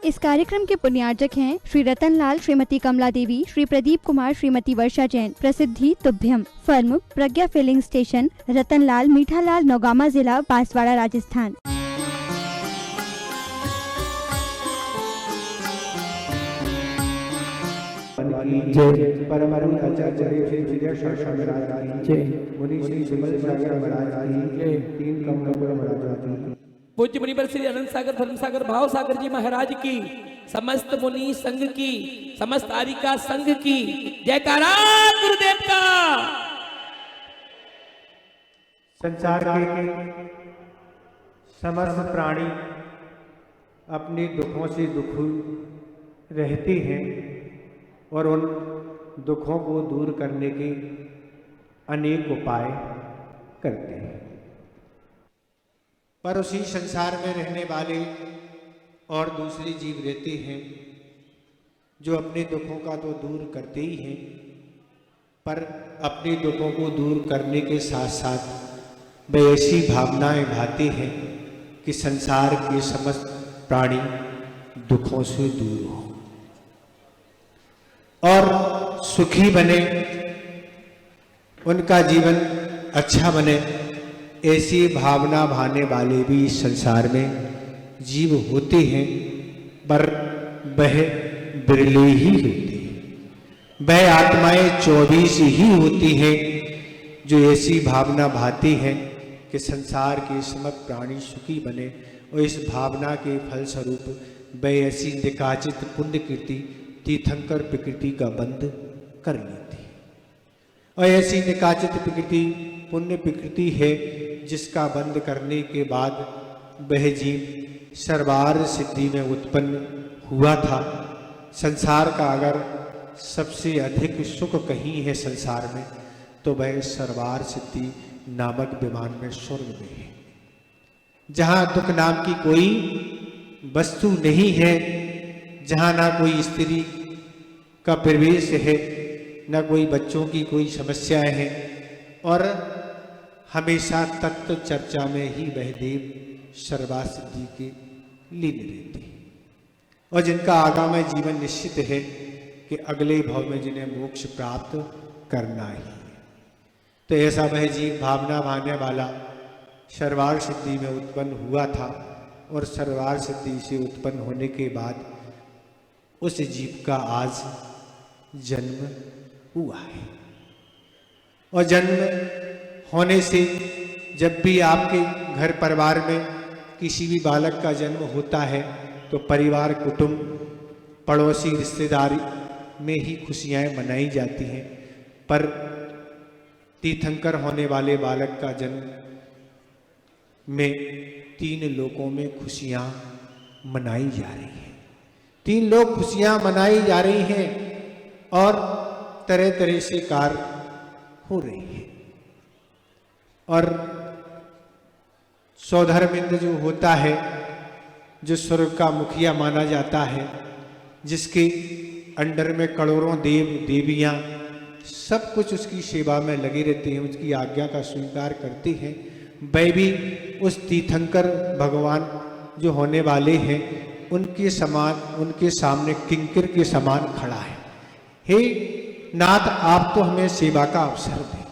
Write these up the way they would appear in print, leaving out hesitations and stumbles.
इस कार्यक्रम के पुण्यार्जक हैं श्री रतन लाल, श्रीमती कमला देवी, श्री प्रदीप कुमार, श्रीमती वर्षा जैन। प्रसिद्धि तुभ्यम। फर्म प्रज्ञा फिलिंग स्टेशन, रतन लाल, मीठा लाल, नौगामा जिला, बांसवाड़ा, राजस्थान। परम आचार्य मुनि श्री शिमल सागर महाराज की, तीन कमलापुर महाराज की। पूज्य मुनिवर श्री अनंत सागर धर्म सागर भाव सागर जी महाराज की, समस्त मुनि संघ की, समस्त आरिका संघ की जयकारा गुरुदेव का। संसार के समस्त प्राणी अपने दुखों से दुखी रहते हैं और उन दुखों को दूर करने के अनेक उपाय करते हैं, पर उसी संसार में रहने वाले और दूसरे जीव रहते हैं जो अपने दुखों का तो दूर करते ही हैं, पर अपने दुखों को दूर करने के साथ साथ वे ऐसी भावनाएं भाते हैं कि संसार के समस्त प्राणी दुखों से दूर हो और सुखी बने, उनका जीवन अच्छा बने। ऐसी भावना भाने वाले भी इस संसार में जीव होते हैं, पर वह बिरले ही होते हैं। वह आत्माएं 24 ही होती हैं जो ऐसी भावना भाती हैं कि संसार के समस्त प्राणी सुखी बने, और इस भावना के फलस्वरूप वह ऐसी निकाचित पुण्य कीर्ति तीर्थंकर प्रकृति का बंध कर लेती है। और ऐसी निकाचित प्रकृति पुण्य प्रकृति है जिसका बंद करने के बाद वह जीव सर्वार्थ सिद्धि में उत्पन्न हुआ था। संसार का अगर सबसे अधिक सुख कहीं है संसार में तो वह सर्वार्थ सिद्धि नामक विमान में स्वर्ग में है, जहाँ दुख नाम की कोई वस्तु नहीं है, जहाँ ना कोई स्त्री का प्रवेश है, न कोई बच्चों की कोई समस्याएं हैं, और हमेशा तत्व चर्चा में ही वह देव सर्वार्थ सिद्धि के लीन रहते हैं, और जिनका आगामी जीवन निश्चित है कि अगले भव में जिन्हें मोक्ष प्राप्त करना ही है। तो ऐसा वह जीव भावना भाने वाला सर्वार्थ सिद्धि में उत्पन्न हुआ था, और सर्वार्थ सिद्धि से उत्पन्न होने के बाद उस जीव का आज जन्म हुआ है। और जन्म होने से जब भी आपके घर परिवार में किसी भी बालक का जन्म होता है तो परिवार, कुटुंब, पड़ोसी, रिश्तेदारी में ही खुशियां मनाई जाती हैं, पर तीर्थंकर होने वाले बालक का जन्म में 3 लोकों में खुशियां मनाई जा रही हैं। 3 लोग खुशियां मनाई जा रही हैं और तरह तरह से कार्य हो रही है। और सौधर्मिंद्र जो होता है, जो स्वर्ग का मुखिया माना जाता है, जिसके अंडर में करोड़ों देव देवियां सब कुछ उसकी सेवा में लगे रहते हैं, उसकी आज्ञा का स्वीकार करते हैं, वह भी उस तीर्थंकर भगवान जो होने वाले हैं उनके समान, उनके सामने किंकर के समान खड़ा है। हे नाथ, आप तो हमें सेवा का अवसर दें।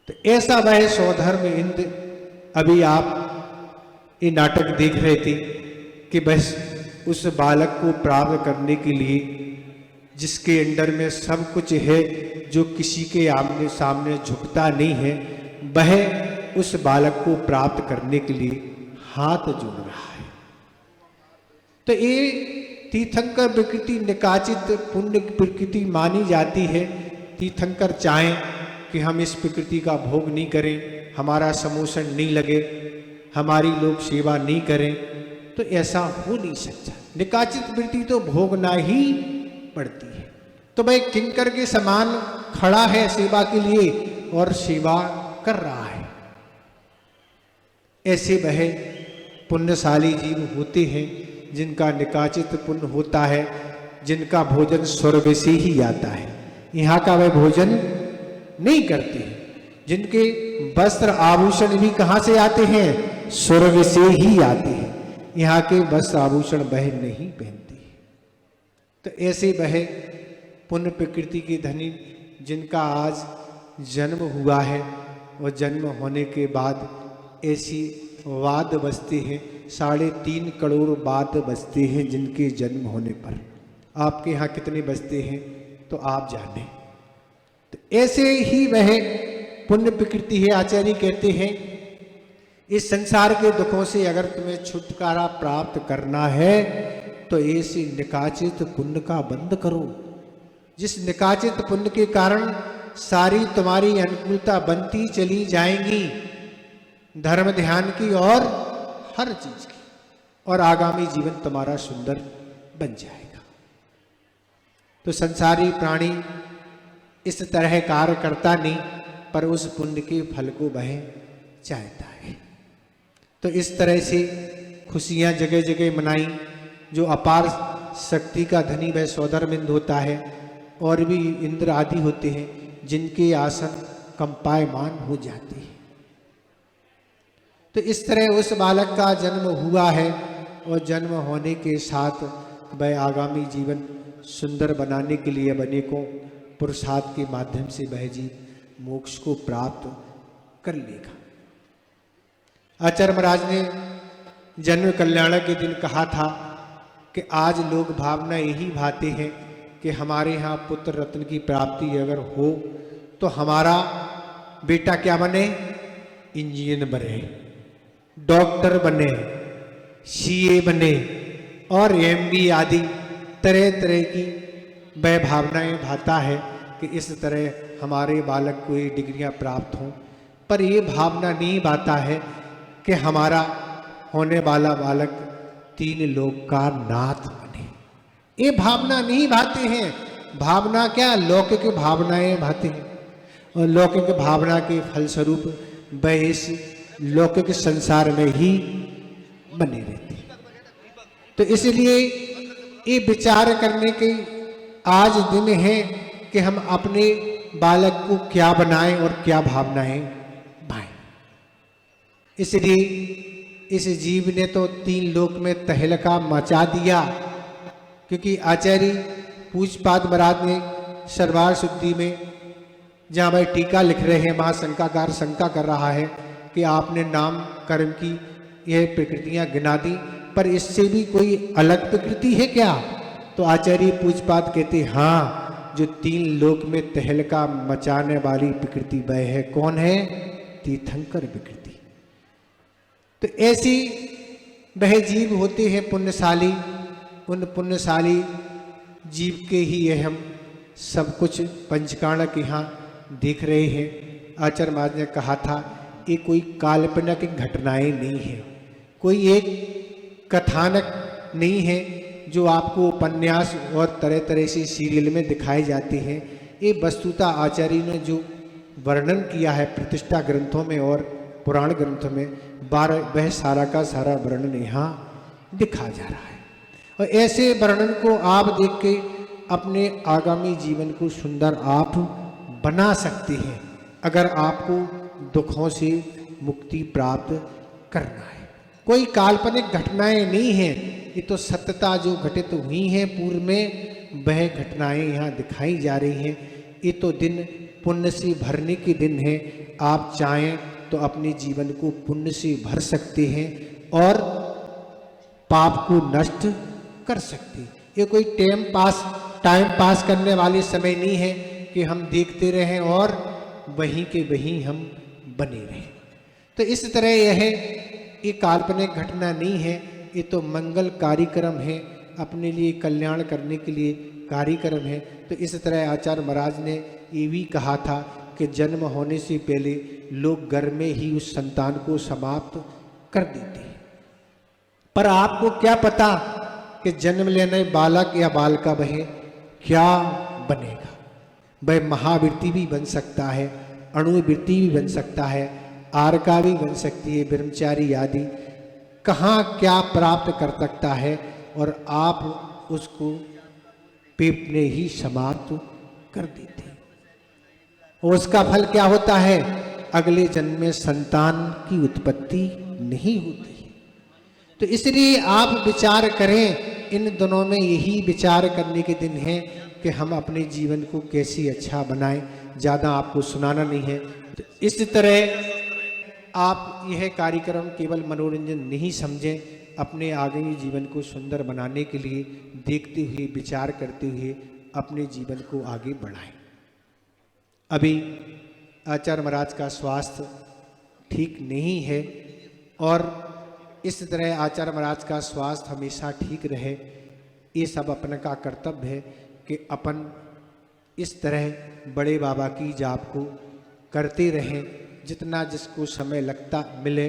तो ऐसा वह सौधर्म इंद्र, अभी आप ये नाटक देख रहे थे कि बस उस बालक को प्राप्त करने के लिए, जिसके अंडर में सब कुछ है, जो किसी के आमने सामने झुकता नहीं है, वह उस बालक को प्राप्त करने के लिए हाथ जोड़ रहा है। तो ये तीर्थंकर प्रकृति निकाचित पुण्य प्रकृति मानी जाती है। तीर्थंकर चाहें कि हम इस प्रकृति का भोग नहीं करें, हमारा समोषण नहीं लगे, हमारी लोग सेवा नहीं करें, तो ऐसा हो नहीं सकता। निकाचित प्रकृति तो भोगना ही पड़ती है। तो भाई किंकर के समान खड़ा है सेवा के लिए और सेवा कर रहा है। ऐसे वह पुण्यशाली जीव होते हैं जिनका निकाचित पुण्य होता है, जिनका भोजन स्वर्ग से ही आता है, यहाँ का वह भोजन नहीं करते हैं, जिनके वस्त्र आभूषण भी कहाँ से आते हैं, स्वर्ग से ही आते हैं। यहाँ के वस्त्र आभूषण वह नहीं पहनती। तो ऐसे वह पुण्य प्रकृति की धनी जिनका आज जन्म हुआ है और जन्म होने के बाद ऐसी वाद बजते हैं, 3.5 करोड़ वाद बजते हैं जिनके जन्म होने पर। आपके यहाँ कितने बजते हैं तो आप जाने। तो ऐसे ही वह पुण्य प्रकृति है। आचार्य कहते हैं इस संसार के दुखों से अगर तुम्हें छुटकारा प्राप्त करना है तो ऐसे निकाचित पुण्य का बंद करो, जिस निकाचित पुण्य के कारण सारी तुम्हारी अनुकूलता बनती चली जाएंगी, धर्म ध्यान की और हर चीज की, और आगामी जीवन तुम्हारा सुंदर बन जाएगा। तो संसारी प्राणी इस तरह कार्य करता नहीं, पर उस पुण्य के फल को वह चाहता है। तो इस तरह से खुशियां जगह जगह मनाई। जो अपार शक्ति का धनी वह सौधर्मिंद होता है, और भी इंद्र आदि होते हैं जिनके आसन कंपायमान हो जाते हैं। तो इस तरह उस बालक का जन्म हुआ है, और जन्म होने के साथ वह आगामी जीवन सुंदर बनाने के लिए अनेकों पुरुषार्थ के माध्यम से वह जीव मोक्ष को प्राप्त कर लेगा। आचार्य महाराज ने जन्म कल्याण के दिन कहा था कि आज लोग भावना यही भाते हैं कि हमारे यहाँ पुत्र रत्न की प्राप्ति अगर हो तो हमारा बेटा क्या बने, इंजीनियर बने, डॉक्टर बने, सीए बने और एमबी आदि तरह तरह की वह भावनाएं भाता है कि इस तरह हमारे बालक को ये डिग्रियां प्राप्त हों। पर ये भावना नहीं भाता है कि हमारा होने वाला बालक 3 लोक का नाथ बने। ये भावना नहीं भाते हैं। भावना क्या, लौकिक भावनाएं भाते हैं, और लौकिक भावना के फलस्वरूप वह इस लौकिक संसार में ही बने रहते हैं। तो इसलिए ये विचार करने के आज दिन है कि हम अपने बालक को क्या बनाएं और क्या भावनाएं भाएं। इसलिए इस जीव ने तो 3 लोक में तहलका मचा दिया, क्योंकि आचार्य पूज्यपाद महाराज ने सर्वार शुद्धि में जहाँ भाई टीका लिख रहे हैं, वहाँ शंकाकार शंका कर रहा है कि आपने नाम कर्म की यह प्रकृतियां गिना दी, पर इससे भी कोई अलग प्रकृति है क्या? तो आचार्य पूज्यपाद कहते हाँ, जो 3 लोक में तहलका मचाने वाली प्रकृति वह है। कौन है? तीर्थंकर प्रकृति। तो ऐसी वह जीव होते हैं पुण्यशाली। उन पुण्यशाली जीव के ही ये हम सब कुछ पंचकाणक यहाँ देख रहे हैं। आचार्य महाराज ने कहा था ये कोई काल्पनिक घटनाएं नहीं है, कोई एक कथानक नहीं है जो आपको उपन्यास और तरह तरह से सीरियल में दिखाए जाते हैं। ये वस्तुतः आचार्य ने जो वर्णन किया है प्रतिष्ठा ग्रंथों में और पुराण ग्रंथों में, वह सारा का सारा वर्णन यहाँ दिखा जा रहा है। और ऐसे वर्णन को आप देख के अपने आगामी जीवन को सुंदर आप बना सकते हैं, अगर आपको दुखों से मुक्ति प्राप्त करना है। कोई काल्पनिक घटनाएं नहीं है, ये तो सत्यता जो घटित हुई हैं पूर्व में, वह घटनाएं यहाँ दिखाई जा रही हैं। ये तो दिन पुण्य से भरने के दिन है। आप चाहें तो अपने जीवन को पुण्य से भर सकते हैं और पाप को नष्ट कर सकते हैं। ये कोई टाइम पास करने वाले समय नहीं है कि हम देखते रहें और वहीं के वहीं हम बने रहें। तो इस तरह यह ये काल्पनिक घटना नहीं है, ये तो मंगल कार्यक्रम है, अपने लिए कल्याण करने के लिए कार्यक्रम है। तो इस तरह आचार्य महाराज ने ये भी कहा था कि जन्म होने से पहले लोग घर में ही उस संतान को समाप्त कर देते हैं। पर आपको क्या पता कि जन्म लेने बालक या बालिका वह क्या बनेगा। वह महावृत्ति भी बन सकता है, अणुवृत्ति भी बन सकता है, आरका भी बन सकती है, ब्रह्मचारी आदि कहाँ क्या प्राप्त कर सकता है, और आप उसको पेट में ही समाप्त कर देते हैं। और उसका फल क्या होता है? अगले जन्म में संतान की उत्पत्ति नहीं होती है। तो इसलिए आप विचार करें, इन दिनों में यही विचार करने के दिन हैं कि हम अपने जीवन को कैसे अच्छा बनाएं। ज़्यादा आपको सुनाना नहीं है। तो इस तरह आप यह कार्यक्रम केवल मनोरंजन नहीं समझें, अपने आगामी जीवन को सुंदर बनाने के लिए देखते हुए, विचार करते हुए अपने जीवन को आगे बढ़ाएं। अभी आचार्य महाराज का स्वास्थ्य ठीक नहीं है और इस तरह आचार्य महाराज का स्वास्थ्य हमेशा ठीक रहे, ये सब अपन का कर्तव्य है कि अपन इस तरह बड़े बाबा की जाप को करते रहें। जितना जिसको समय लगता मिले,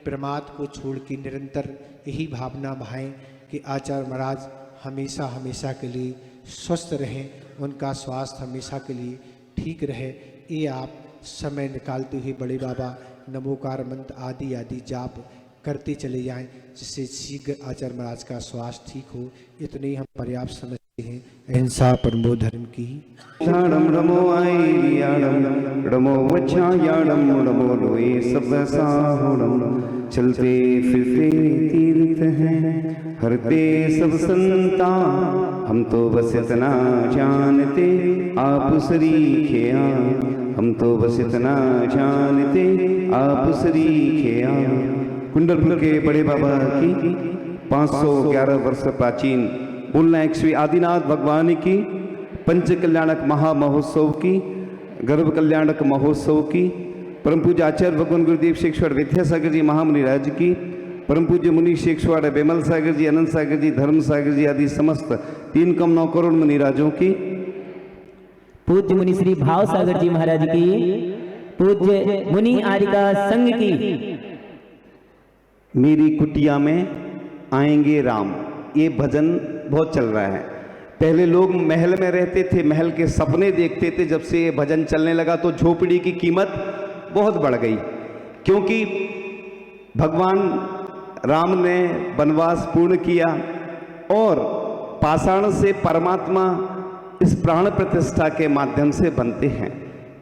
प्रमाद को छोड़ के निरंतर यही भावना भाएं कि आचार्य महाराज हमेशा हमेशा के लिए स्वस्थ रहें, उनका स्वास्थ्य हमेशा के लिए ठीक रहे। ये आप समय निकालते हुए बड़े बाबा नमोकार मंत्र आदि आदि जाप करते चले जाएं, जिससे शीघ्र आचार्य महाराज का स्वास्थ्य ठीक हो। इतने ही हम पर्याप्त समझते हैं। अहिंसा परमो धर्म की। नमो नमो वच्छायाणम नमो लोए सब साहुणम। चलते फिरते तीर्थ हैं, हरते सब संता, हम तो बस इतना जानते आप सरीखे आए। हम तो बस इतना जानते आप सरीखे आए। कुंडलपुर के बड़े बाबा की 511 वर्ष प्राचीन बोलना 100वीं आदिनाथ भगवान की पंच कल्याणक महामहोत्सव की, गर्भ कल्याणक महोत्सव की, परम पूज्य आचार्य भगवान गुरुदेव शेखवाड़ विद्यासागर जी महामुनि राज की, परम पूज्य मुनि शेखवाड़ बेमल सागर जी, अनंत सागर जी, धर्म सागर जी आदि समस्त 3,9 करोड़ मुनि राजों की, पूज्य मुनि श्री भाव सागर जी महाराज की, पूज्य मुनि आरिका संघ की। मेरी कुटिया में आएंगे राम, ये भजन बहुत चल रहा है। पहले लोग महल में रहते थे, महल के सपने देखते थे। जब से ये भजन चलने लगा तो झोपड़ी की कीमत बहुत बढ़ गई, क्योंकि भगवान राम ने वनवास पूर्ण किया और पाषाण से परमात्मा इस प्राण प्रतिष्ठा के माध्यम से बनते हैं।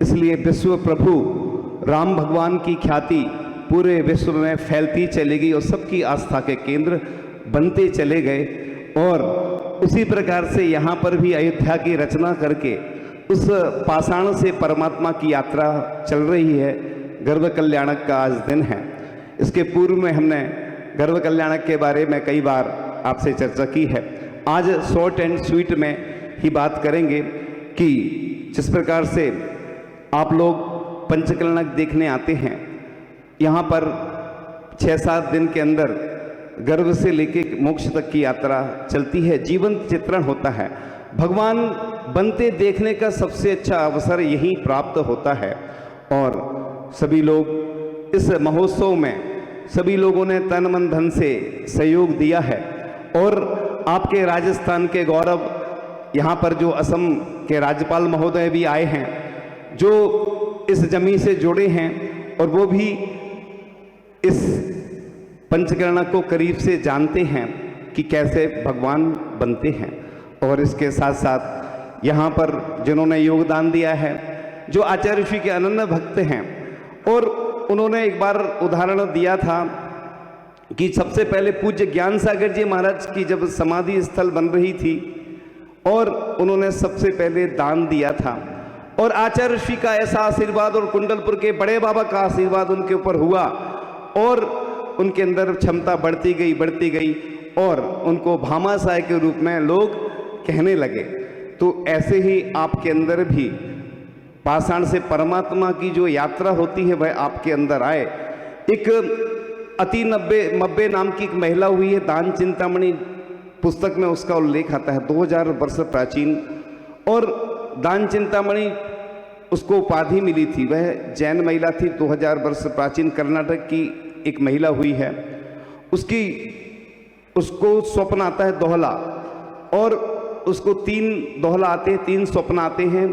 इसलिए विश्व प्रभु राम भगवान की ख्याति पूरे विश्व में फैलती चली गई और सबकी आस्था के केंद्र बनते चले गए। और उसी प्रकार से यहाँ पर भी अयोध्या की रचना करके उस पाषाण से परमात्मा की यात्रा चल रही है। गर्भ कल्याणक का आज दिन है। इसके पूर्व में हमने गर्भ कल्याणक के बारे में कई बार आपसे चर्चा की है। आज शॉर्ट एंड स्वीट में ही बात करेंगे कि जिस प्रकार से आप लोग पंचकल्याणक देखने आते हैं, यहाँ पर 6-7 दिन के अंदर गर्भ से लेके मोक्ष तक की यात्रा चलती है, जीवंत चित्रण होता है। भगवान बनते देखने का सबसे अच्छा अवसर यही प्राप्त होता है। और सभी लोग इस महोत्सव में सभी लोगों ने तन मन धन से सहयोग दिया है। और आपके राजस्थान के गौरव यहाँ पर जो असम के राज्यपाल महोदय भी आए हैं, जो इस जमीन से जुड़े हैं और वो भी इस पंचकर्णक को करीब से जानते हैं कि कैसे भगवान बनते हैं। और इसके साथ साथ यहाँ पर जिन्होंने योगदान दिया है, जो आचार्य श्री के अनन्य भक्त हैं, और उन्होंने एक बार उदाहरण दिया था कि सबसे पहले पूज्य ज्ञान सागर जी महाराज की जब समाधि स्थल बन रही थी और उन्होंने सबसे पहले दान दिया था, और आचार्य श्री का ऐसा आशीर्वाद और कुंडलपुर के बड़े बाबा का आशीर्वाद उनके ऊपर हुआ और उनके अंदर क्षमता बढ़ती गई और उनको भामाशाह के रूप में लोग कहने लगे। तो ऐसे ही आपके अंदर भी पाषाण से परमात्मा की जो यात्रा होती है वह आपके अंदर आए। एक अति मब्बे नाम की एक महिला हुई है, दान चिंतामणि पुस्तक में उसका उल्लेख आता है, 2000 वर्ष प्राचीन। और दान चिंतामणि उसको उपाधि मिली थी, वह जैन महिला थी, 2000 वर्ष प्राचीन, कर्नाटक की एक महिला हुई है। उसको स्वप्न आता है दोहला, और उसको 3 दोहला आते हैं, 3 स्वप्न आते हैं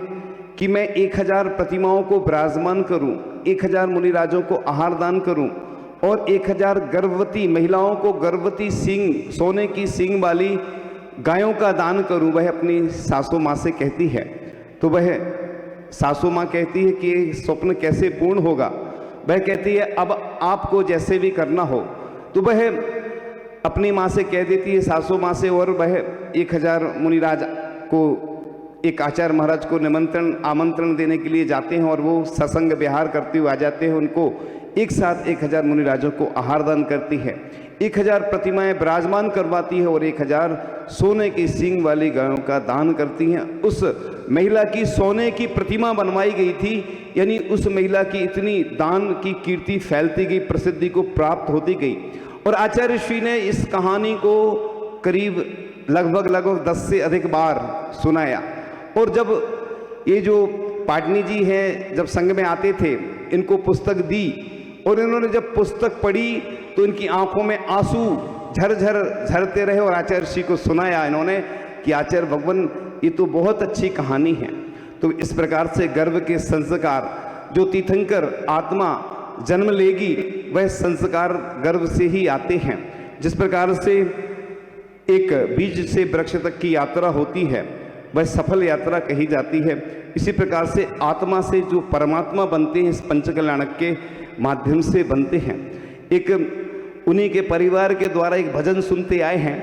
कि मैं 1000 प्रतिमाओं को विराजमान करूं, 1000 मुनिराजों को आहार दान करूं और 1000 गर्भवती महिलाओं को गर्भवती सींग, सोने की सींग वाली गायों का दान करूं। वह अपनी सासू माँ से कहती है। तो वह सासू माँ कहती है कि ये स्वप्न कैसे पूर्ण होगा। वह कहती है अब आपको जैसे भी करना हो। तो वह अपनी माँ से कह देती है, सासू माँ से, और वह 1000 मुनिराज को, एक आचार्य महाराज को आमंत्रण देने के लिए जाते हैं और वो सत्संग विहार करते हुए आ जाते हैं। उनको एक साथ 1000 मुनिराजों को आहार दान करती है, 1000 प्रतिमाएं विराजमान करवाती है और 1000 सोने की सींग वाली गायों का दान करती हैं। उस महिला की सोने की प्रतिमा बनवाई गई थी, यानी उस महिला की इतनी दान की कीर्ति फैलती गई, प्रसिद्धि को प्राप्त होती गई। और आचार्य श्री ने इस कहानी को करीब लगभग 10 से अधिक बार सुनाया। और जब ये जो पाटनी जी हैं, जब संग में आते थे, इनको पुस्तक दी और इन्होंने जब पुस्तक पढ़ी तो इनकी आंखों में आंसू झरते रहे और आचार्य श्री को सुनाया इन्होंने कि आचार्य भगवान, ये तो बहुत अच्छी कहानी है। तो इस प्रकार से गर्भ के संस्कार जो तीर्थंकर आत्मा जन्म लेगी, वह संस्कार गर्भ से ही आते हैं। जिस प्रकार से एक बीज से वृक्ष तक की यात्रा होती है, वह सफल यात्रा कही जाती है। इसी प्रकार से आत्मा से जो परमात्मा बनते हैं, इस पंचकल्याणक के माध्यम से बनते हैं। एक उन्हीं के परिवार के द्वारा एक भजन सुनते आए हैं।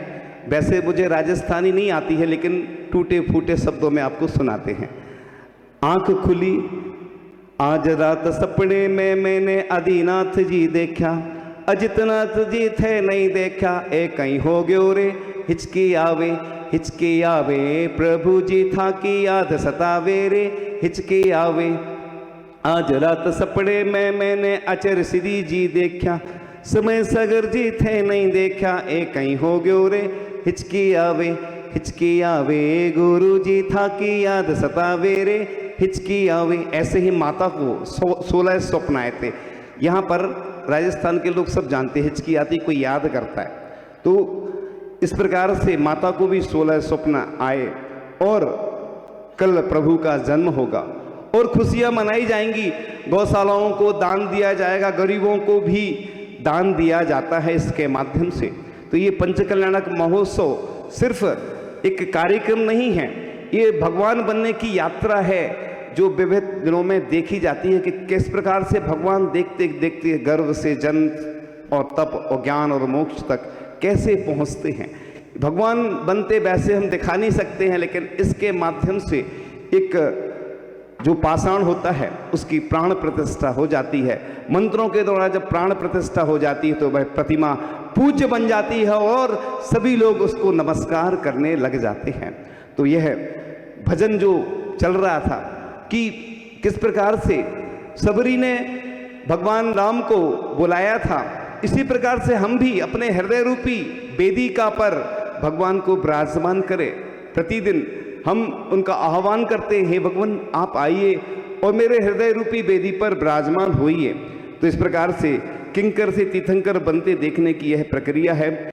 वैसे मुझे राजस्थानी नहीं आती है, लेकिन टूटे फूटे शब्दों में आपको सुनाते हैं। आंख खुली आज रात सपने में मैंने आदिनाथ जी देखा, अजितनाथ जी थे नहीं देखा, ए कहीं हो गयो रे हिचकी आवे प्रभु जी था की याद सतावे रे हिचकी आवे। आज रात सपने में मैंने अचर सिद्धि जी देखा, समय सगर जी थे नहीं देखा, ए कहीं हो गयो रे हिचकी आवे गुरु जी था की याद सतावे रे हिचकी आवे। ऐसे ही माता को 16 स्वप्न आए थे। यहाँ पर राजस्थान के लोग सब जानते हैं, हिचकी आती कोई याद करता है। तो इस प्रकार से माता को भी 16 स्वप्न आए और कल प्रभु का जन्म होगा और खुशियां मनाई जाएंगी। गौशालाओं को दान दिया जाएगा, गरीबों को भी दान दिया जाता है इसके माध्यम से। तो ये पंचकल्याणक महोत्सव सिर्फ एक कार्यक्रम नहीं है, ये भगवान बनने की यात्रा है जो विविध दिनों में देखी जाती है कि किस प्रकार से भगवान देखते देखते गर्भ से जन्म और तप और ज्ञान और मोक्ष तक कैसे पहुंचते हैं। भगवान बनते वैसे हम दिखा नहीं सकते हैं, लेकिन इसके माध्यम से एक जो पाषाण होता है उसकी प्राण प्रतिष्ठा हो जाती है। मंत्रों के द्वारा जब प्राण प्रतिष्ठा हो जाती है तो वह प्रतिमा पूज्य बन जाती है और सभी लोग उसको नमस्कार करने लग जाते हैं। तो यह भजन जो चल रहा था कि किस प्रकार से सबरी ने भगवान राम को बुलाया था, इसी प्रकार से हम भी अपने हृदय रूपी वेदिका पर भगवान को विराजमान करें। प्रतिदिन हम उनका आह्वान करते हैं, हे भगवान आप आइए और मेरे हृदय रूपी वेदी पर विराजमान होइए। तो इस प्रकार से किंकर से तीर्थंकर बनते देखने की यह प्रक्रिया है।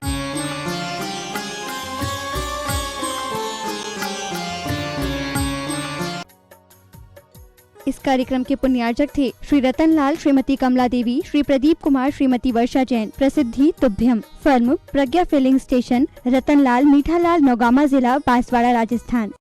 इस कार्यक्रम के पुण्यार्चक थे श्री रतनलाल, श्रीमती कमला देवी, श्री प्रदीप कुमार, श्रीमती वर्षा जैन। प्रसिद्धि तुभ्यम। फर्म प्रज्ञा फिलिंग स्टेशन, रतनलाल, मीठालाल, नौगामा जिला, बांसवाड़ा, राजस्थान।